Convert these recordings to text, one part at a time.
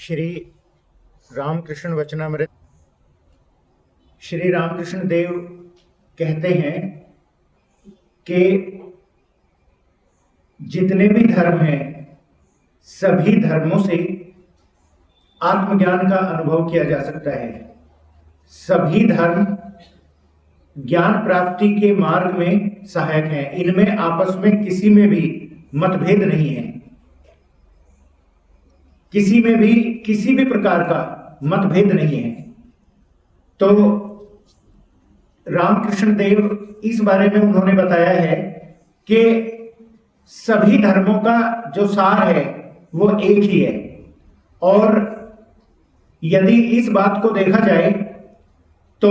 श्री रामकृष्ण वचनामृत। श्री रामकृष्ण देव कहते हैं कि जितने भी धर्म हैं सभी धर्मों से आत्मज्ञान का अनुभव किया जा सकता है। सभी धर्म ज्ञान प्राप्ति के मार्ग में सहायक हैं। इनमें आपस में किसी में भी मतभेद नहीं है। किसी में भी किसी भी प्रकार का मतभेद नहीं है। तो रामकृष्ण देव इस बारे में उन्होंने बताया है कि सभी धर्मों का जो सार है वो एक ही है। और यदि इस बात को देखा जाए तो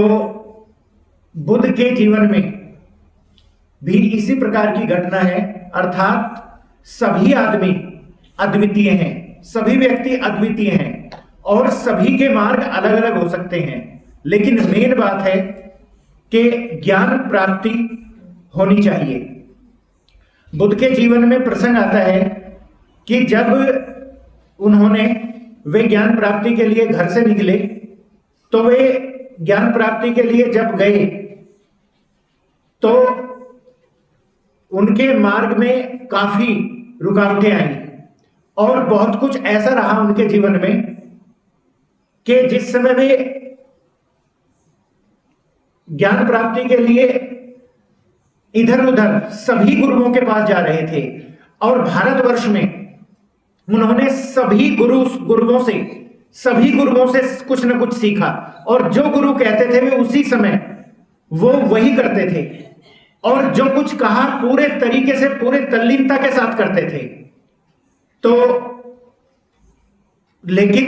बुद्ध के जीवन में भी इसी प्रकार की घटना है, अर्थात सभी आदमी अद्वितीय हैं, सभी व्यक्ति अद्वितीय हैं और सभी के मार्ग अलग अलग हो सकते हैं, लेकिन मेन बात है कि ज्ञान प्राप्ति होनी चाहिए। बुद्ध के जीवन में प्रसंग आता है कि जब वे ज्ञान प्राप्ति के लिए घर से निकले तो वे ज्ञान प्राप्ति के लिए जब गए तो उनके मार्ग में काफी रुकावटें आई और बहुत कुछ ऐसा रहा उनके जीवन में कि जिस समय वे ज्ञान प्राप्ति के लिए इधर उधर सभी गुरुओं के पास जा रहे थे और भारतवर्ष में उन्होंने सभी गुरुओं से कुछ न कुछ सीखा और जो गुरु कहते थे वे उसी समय वो वही करते थे और जो कुछ कहा पूरे तरीके से पूरे तल्लीनता के साथ करते थे। तो लेकिन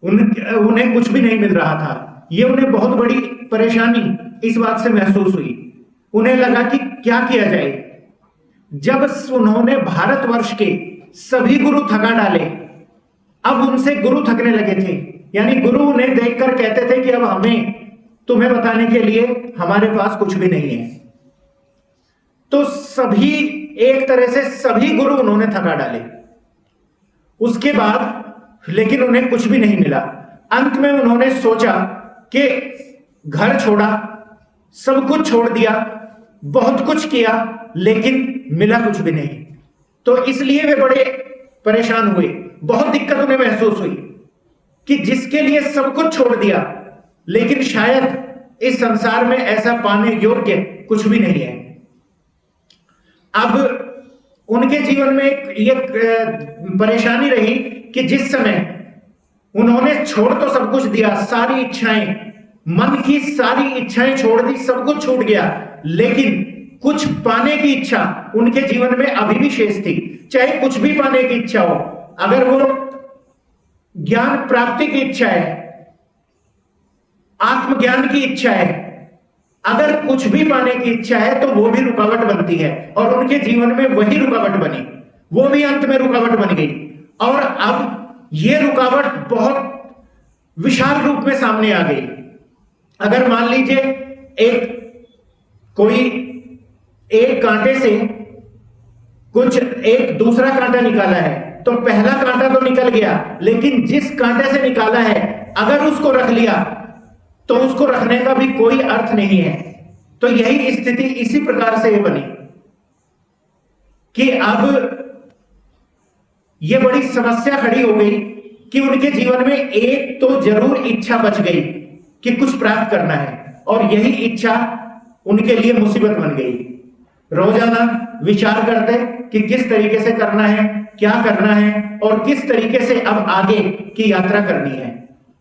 उन्हें कुछ भी नहीं मिल रहा था। ये उन्हें बहुत बड़ी परेशानी इस बात से महसूस हुई। उन्हें लगा कि क्या किया जाए। जब उन्होंने भारतवर्ष के सभी गुरु थका डाले, अब उनसे गुरु थकने लगे थे, यानी गुरु उन्हें देखकर कहते थे कि अब हमें तुम्हें बताने के लिए हमारे पास कुछ भी नहीं है। तो सभी एक तरह से सभी गुरु उन्होंने थका डाले। उसके बाद लेकिन उन्हें कुछ भी नहीं मिला। अंत में उन्होंने सोचा कि घर छोड़ा, सब कुछ छोड़ दिया, बहुत कुछ किया, लेकिन मिला कुछ भी नहीं। तो इसलिए वे बड़े परेशान हुए, बहुत दिक्कत उन्हें महसूस हुई कि जिसके लिए सब कुछ छोड़ दिया लेकिन शायद इस संसार में ऐसा पाने योग्य कुछ भी नहीं है। अब उनके जीवन में एक परेशानी रही कि जिस समय उन्होंने छोड़ तो सब कुछ दिया, सारी इच्छाएं, मन की सारी इच्छाएं छोड़ दी, सब कुछ छूट गया, लेकिन कुछ पाने की इच्छा उनके जीवन में अभी भी शेष थी। चाहे कुछ भी पाने की इच्छा हो, अगर वो ज्ञान प्राप्ति की इच्छा है, आत्मज्ञान की इच्छा है, अगर कुछ भी पाने की इच्छा है तो वो भी रुकावट बनती है और उनके जीवन में वही रुकावट बनी, वो भी अंत में रुकावट बन गई। और अब ये रुकावट बहुत विशाल रूप में सामने आ गई। अगर मान लीजिए एक कांटे से एक दूसरा कांटा निकाला है तो पहला कांटा तो निकल गया, लेकिन जिस कांटे से निकाला है अगर उसको रख लिया तो उसको रखने का भी कोई अर्थ नहीं है। तो यही स्थिति इसी प्रकार से बनी कि अब यह बड़ी समस्या खड़ी हो गई कि उनके जीवन में एक तो जरूर इच्छा बच गई कि कुछ प्राप्त करना है और यही इच्छा उनके लिए मुसीबत बन गई। रोजाना विचार करते कि किस तरीके से करना है, क्या करना है और किस तरीके से अब आगे की यात्रा करनी है।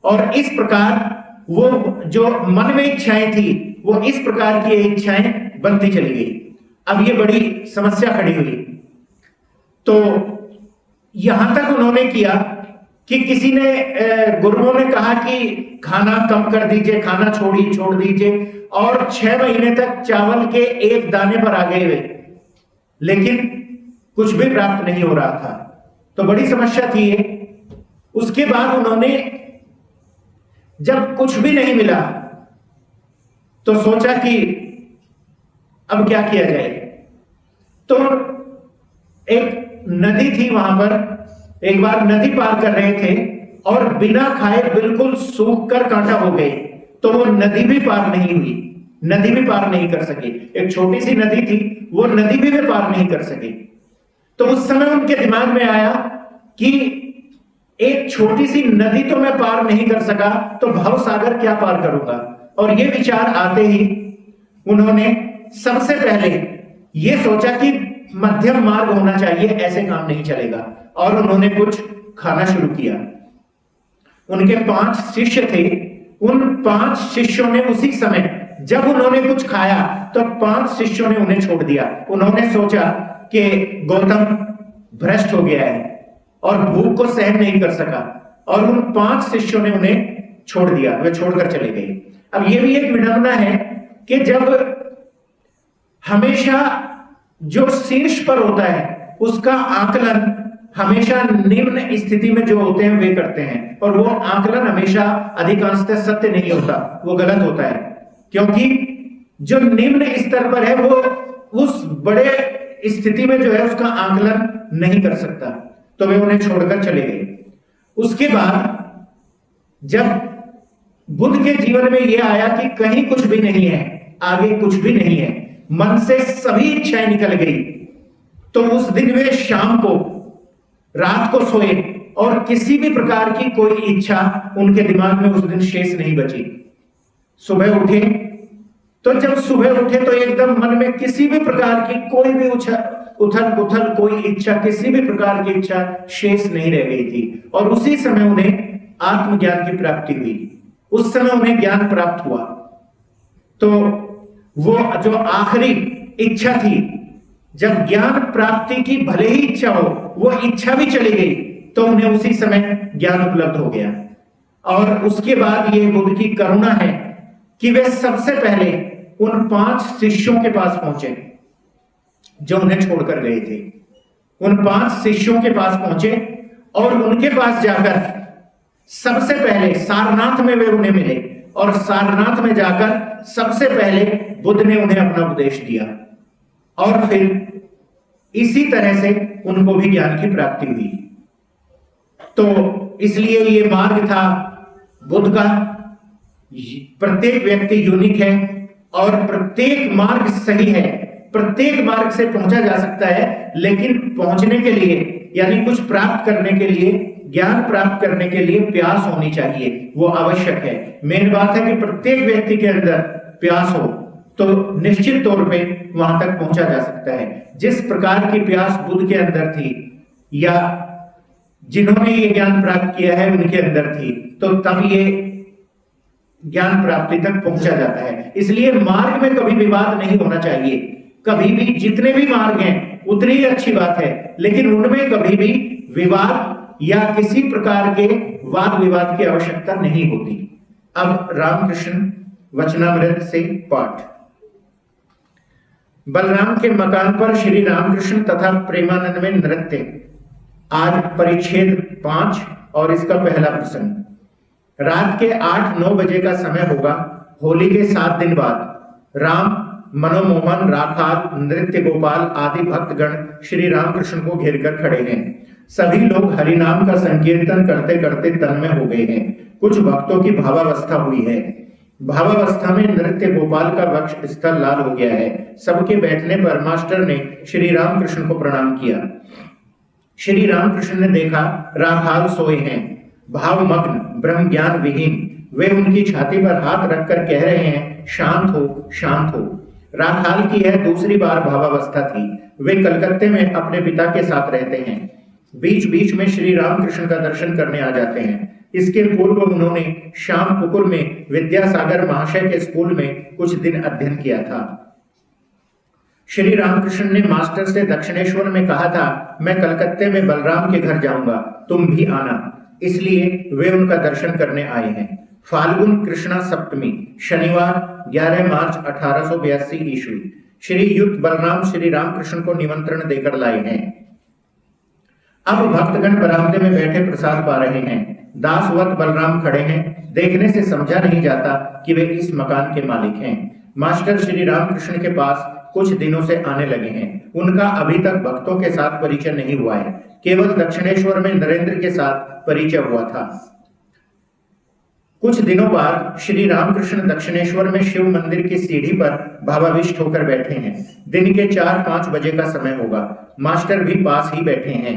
और इस प्रकार वो जो मन में इच्छाएं थी वो इस प्रकार की इच्छाएं बनती चली गई। अब ये बड़ी समस्या खड़ी हुई। तो यहां तक उन्होंने किया कि किसी ने गुरुओं ने कहा कि खाना कम कर दीजिए, खाना छोड़ दीजिए, और 6 महीने तक चावल के एक दाने पर आ गए वे, लेकिन कुछ भी प्राप्त नहीं हो रहा था। तो बड़ी समस्या थी ये। उसके बाद उन्होंने जब कुछ भी नहीं मिला तो सोचा कि अब क्या किया जाए। तो एक नदी थी वहां पर, एक बार नदी पार कर रहे थे और बिना खाए बिल्कुल सूख कर कांटा हो गए, तो वो नदी भी पार नहीं हुई, नदी भी पार नहीं कर सके। एक छोटी सी नदी थी, वो नदी भी वे पार नहीं कर सके। तो उस समय उनके दिमाग में आया कि एक छोटी सी नदी तो मैं पार नहीं कर सका, तो भव सागर क्या पार करूंगा। और ये विचार आते ही उन्होंने सबसे पहले ये सोचा कि मध्यम मार्ग होना चाहिए, ऐसे काम नहीं चलेगा। और उन्होंने कुछ खाना शुरू किया। उनके 5 शिष्य थे, उन 5 शिष्यों ने उसी समय जब उन्होंने कुछ खाया तो 5 शिष्यों ने उन्हें छोड़ दिया। उन्होंने सोचा कि गौतम भ्रष्ट हो गया है और भूख को सहन नहीं कर सका, और उन 5 शिष्यों ने उन्हें छोड़ दिया, वे छोड़कर चले गए। अब यह भी एक विडंबना है कि जब हमेशा जो शीर्ष पर होता है उसका आकलन हमेशा निम्न स्थिति में जो होते हैं वे करते हैं, और वो आकलन हमेशा अधिकांशतः सत्य नहीं होता, वो गलत होता है। क्योंकि जो निम्न स्तर पर है वो उस बड़े स्थिति में जो है उसका आकलन नहीं कर सकता, तो वे उन्हें छोड़कर चले गए। उसके बाद जब बुद्ध के जीवन में यह आया कि कहीं कुछ भी नहीं है, आगे कुछ भी नहीं है, मन से सभी इच्छाएं निकल गई, तो उस दिन वे शाम को रात को सोए और किसी भी प्रकार की कोई इच्छा उनके दिमाग में उस दिन शेष नहीं बची। सुबह उठे तो जब सुबह उठे तो एकदम मन में किसी भी प्रकार की कोई भी उथल पुथल कोई इच्छा, किसी भी प्रकार की इच्छा शेष नहीं रह गई थी। और उसी समय उन्हें आत्मज्ञान की प्राप्ति हुई, उस समय उन्हें ज्ञान प्राप्त हुआ। तो वो जो आखिरी इच्छा थी, जब ज्ञान प्राप्ति की भले ही इच्छा हो, वो इच्छा भी चली गई, तो उन्हें उसी समय ज्ञान उपलब्ध हो गया। और उसके बाद ये बुद्ध की करुणा है कि वे सबसे पहले उन 5 शिष्यों के पास पहुंचे जो उन्हें छोड़कर गए थे। उन 5 शिष्यों के पास पहुंचे और उनके पास जाकर सबसे पहले सारनाथ में वे उन्हें मिले, और सारनाथ में जाकर सबसे पहले बुद्ध ने उन्हें अपना उपदेश दिया, और फिर इसी तरह से उनको भी ज्ञान की प्राप्ति हुई। तो इसलिए ये मार्ग था बुद्ध का। प्रत्येक व्यक्ति यूनिक है और प्रत्येक मार्ग सही है, प्रत्येक मार्ग से पहुंचा जा सकता है, लेकिन पहुंचने के लिए यानी कुछ प्राप्त करने के लिए, ज्ञान प्राप्त करने के लिए प्यास होनी चाहिए, वो आवश्यक है। मेन बात है कि प्रत्येक व्यक्ति के अंदर प्यास हो तो निश्चित तौर पे वहां तक पहुंचा जा सकता है। जिस प्रकार की प्यास बुद्ध के अंदर थी या जिन्होंने ये ज्ञान प्राप्त किया है उनके अंदर थी, तो तब ये ज्ञान प्राप्ति तक पहुंचा जाता है। इसलिए मार्ग में कभी विवाद नहीं होना चाहिए। कभी भी जितने भी मार्ग हैं उतनी ही अच्छी बात है, लेकिन उनमें कभी भी विवाद या किसी प्रकार के वाद विवाद की आवश्यकता नहीं होती। अब रामकृष्ण वचनामृत से पाठ। बलराम के मकान पर श्री रामकृष्ण तथा प्रेमानंद में नृत्य। आज परिच्छेद 5 और इसका पहला प्रसंग। रात के 8-9 बजे का समय होगा। होली के 7 दिन बाद राम, मनोमोहन, राखाल, नृत्य गोपाल आदि भक्तगण श्री रामकृष्ण को घेरकर खड़े हैं। सभी लोग हरिनाम का संकीर्तन करते करते तन्मय हो गए हैं। कुछ भक्तों की भावावस्था हुई है। भावावस्था में नृत्य गोपाल का वक्ष स्थल लाल हो गया है। सबके बैठने पर मास्टर ने श्री रामकृष्ण को प्रणाम किया। श्री रामकृष्ण ने देखा राखाल सोए हैं, भावमग्न, ब्रह्म ज्ञान विहीन। वे उनकी छाती पर हाथ रखकर कह रहे हैं, शांत हो, शांत हो। राखाल की यह दूसरी बार भावावस्था थी। वे कलकत्ते में अपने पिता के साथ रहते हैं। बीच बीच में श्री रामकृष्ण का दर्शन करने आ जाते हैं। इसके पूर्व उन्होंने श्यामपुकुर में विद्यासागर महाशय के स्कूल में कुछ दिन अध्ययन किया था। श्री रामकृष्ण ने मास्टर से दक्षिणेश्वर में कहा था, मैं कलकत्ते में बलराम के घर जाऊंगा, तुम भी आना। इसलिए वे उनका दर्शन करने आए हैं। फाल्गुन कृष्णा सप्तमी, शनिवार 11 मार्च 1882 ईस्वी। श्री युक्त बलराम श्री रामकृष्ण को निमंत्रण देकर लाए हैं। अब भक्तगण बरामदे में बैठे प्रसाद पा रहे हैं। दासवत बलराम खड़े हैं। देखने से समझा नहीं जाता कि वे इस मकान के मालिक हैं। मास्टर श्री रामकृष्ण के पास कुछ दिनों से आने लगे हैं। उनका अभी तक भक्तों के साथ परिचय नहीं हुआ है। केवल दक्षिणेश्वर में नरेंद्र के साथ परिचय हुआ था। कुछ दिनों बाद श्री रामकृष्ण दक्षिणेश्वर में शिव मंदिर की सीढ़ी पर भावाविष्ट होकर बैठे हैं। दिन के 4-5 बजे का समय होगा। मास्टर भी पास ही बैठे हैं।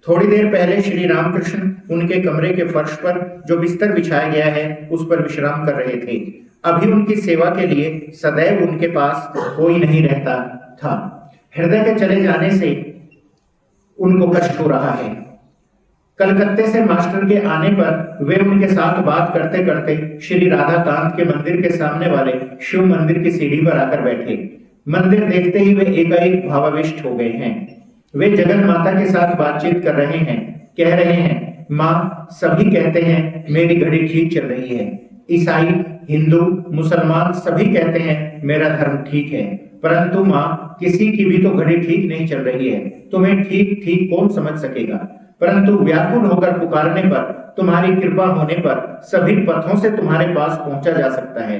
थोड़ी देर पहले श्री रामकृष्ण उनके कमरे के फर्श पर जो बिस्तर बिछाया गया है उस पर विश्राम कर रहे थे। अभी उनकी सेवा के लिए सदैव उनके पास कोई नहीं रहता था। हृदय के चले जाने से उनको कष्ट हो रहा है। कलकत्ते से मास्टर के आने पर वे उनके साथ बात करते करते श्री राधाकांत के मंदिर के सामने वाले शिव मंदिर की सीढ़ी पर आकर बैठे। मंदिर देखते ही वे एकाएक भावाविष्ट हो गए हैं। वे जगन माता के साथ बातचीत कर रहे हैं। कह रहे हैं, माँ, सभी कहते हैं मेरी घड़ी ठीक चल रही है। ईसाई, हिंदू, मुसलमान सभी कहते हैं मेरा धर्म ठीक है, परंतु माँ, किसी की भी तो घड़ी ठीक नहीं चल रही है। तुम्हें ठीक ठीक कौन समझ सकेगा? परंतु व्याकुल होकर पुकारने पर, तुम्हारी कृपा होने पर सभी पथों से तुम्हारे पास पहुंचा जा सकता है।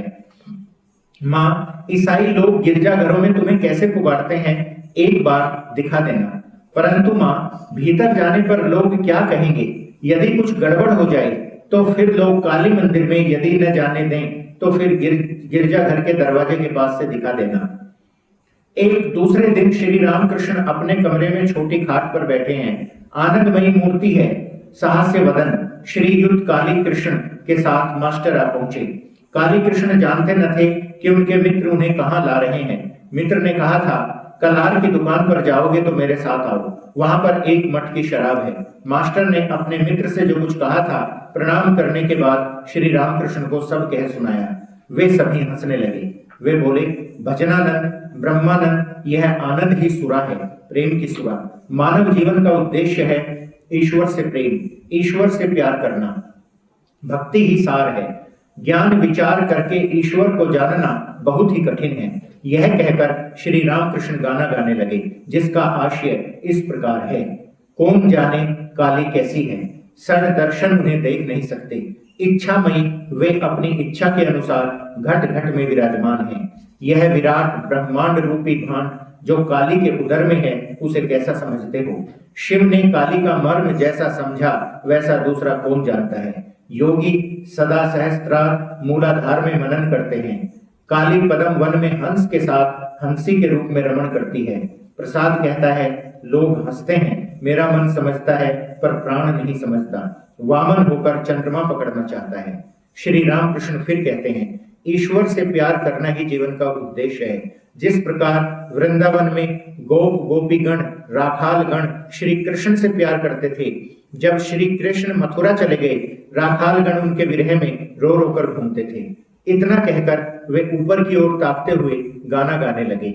माँ, ईसाई लोग गिरजाघरों में तुम्हें कैसे पुकारते हैं, एक बार दिखा देना। परंतु माँ, भीतर जाने पर लोग क्या कहेंगे? यदि कुछ गड़बड़ हो जाए तो फिर लोग काली मंदिर में यदि न जाने दें तो फिर गिरजाघर के दरवाजे के पास से दिखा देना। एक दूसरे दिन श्री रामकृष्ण अपने कमरे में छोटी खाट पर बैठे हैं। आनंदमयी मूर्ति है। साहस्य वदन श्री युद्ध काली कृष्ण के साथ मास्टर आ पहुंचे। काली कृष्ण जानते न थे कि उनके मित्र उन्हें कहाँ ला रहे हैं। मित्र ने कहा था, कलार की दुकान पर जाओगे तो मेरे साथ आओ, वहां पर एक मट की शराब है। मास्टर ने अपने मित्र से जो कुछ कहा था, प्रणाम करने के बाद श्री रामकृष्ण को सब कह सुनाया। वे सभी हंसने लगे। वे बोले, भजनानंद, ब्रह्मानंद, यह आनंद ही सुरा है, प्रेम की सुरा। मानव जीवन का उद्देश्य है ईश्वर से प्रेम, ईश्वर से प्यार करना। भक्ति ही सार है। ज्ञान विचार करके ईश्वर को जानना बहुत ही कठिन है। यह कहकर श्री रामकृष्ण गाना गाने लगे, जिसका आशय इस प्रकार है। कौन जाने काली कैसी है, सड़ दर्शन उन्हें देख नहीं सकते। इच्छामयी वे अपनी इच्छा के अनुसार घट घट में विराजमान हैं। यह विराट ब्रह्मांड रूपी भांड जो काली के उदर में है, उसे कैसा समझते हो? शिव ने काली का मर्म जैसा समझा, वैसा दूसरा कौन जानता है? योगी सदा सहस्त्रार मूलाधार में मनन करते हैं। काली पदम वन में हंस के साथ हंसी के रूप में रमण करती है। प्रसाद कहता है, लोग हंसते हैं, मेरा मन समझता है पर प्राण नहीं समझता। वामन होकर चंद्रमा पकड़ना चाहता है। श्री रामकृष्ण फिर कहते हैं, ईश्वर से प्यार करना ही जीवन का उद्देश्य है। जिस प्रकार वृंदावन में गोप गोपीगण, राखाल गण श्री कृष्ण से प्यार करते थे, जब श्री कृष्ण मथुरा चले गए, राखाल गण उनके विरह में रो रो कर घूमते थे। इतना कहकर वे ऊपर की ओर ताकते हुए गाना गाने लगे।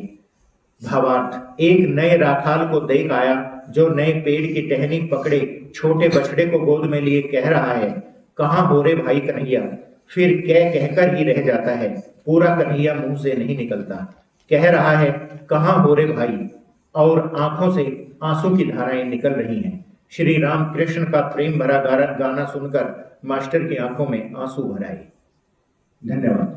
भावार्थ, एक नए राखाल को देख आया जो नए पेड़ की टहनी पकड़े छोटे बछड़े को गोद में लिए कह रहा है, कहाँ हो रे भाई कन्हैया। फिर कहकर ही रह जाता है, पूरा कन्हैया मुंह से नहीं निकलता। कह रहा है, कहाँ हो रे भाई, और आंखों से आंसू की धाराएं निकल रही हैं। श्री राम कृष्ण का प्रेम भरा गाना सुनकर मास्टर की आंखों में आंसू भर आए। धन्यवाद।